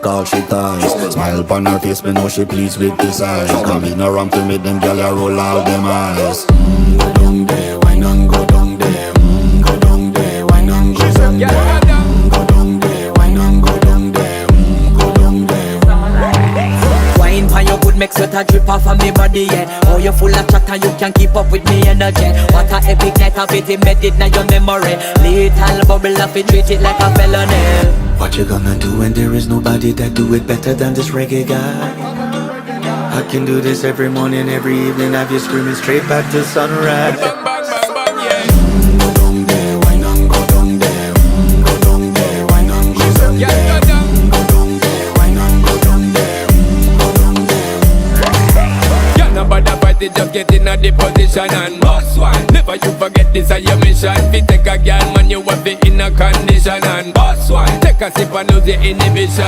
all she ties. Smile upon her face, me know she pleased with this eyes. Come in around to make them gyal a roll out them eyes. Go down there, why not go down there? Go down there, why not go down there? Go down there, why not go down there? Go down there. Wine for your good make sweat a drip off of me body, yeah. Oh, you full of chatter, you can keep up with me energy. What a epic night of it, embedded in your memory. Little bubble of it, treat it like a felony. What you gonna do when there is nobody that do it better than this reggae guy? I can do this every morning, every evening, have you screaming straight back to sunrise. Go down there, why not go down there? Go down there, why not go down there? Go down there, why not go down there? Go down there. Yeah, nobody fight it, just get in a the position and boss one. Never you forget this is your mission. Fi take a girl, man, you have it in a condition and boss one. Take a sip and lose your inhibition.